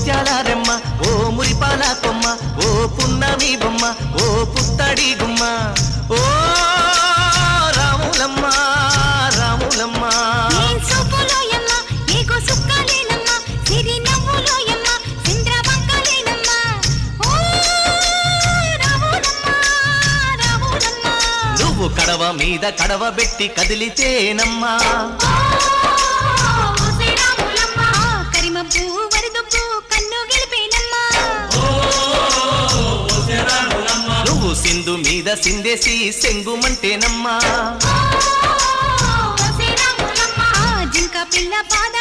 ముత్యాల రెమ్మ ఓ మురిపాల కొమ్మ ఓ పున్నమి బొమ్మ ఓ పుత్తడి గుమ్మ ఓ రాములమ్మ రాములమ్మ నువ్వు కడవ మీద కడవ పెట్టి కదిలితేనమ్మా నువ్వు సింధు మీద సిందేసి సెంగుమంటేనమ్మా జింక పిల్ల పాదాలు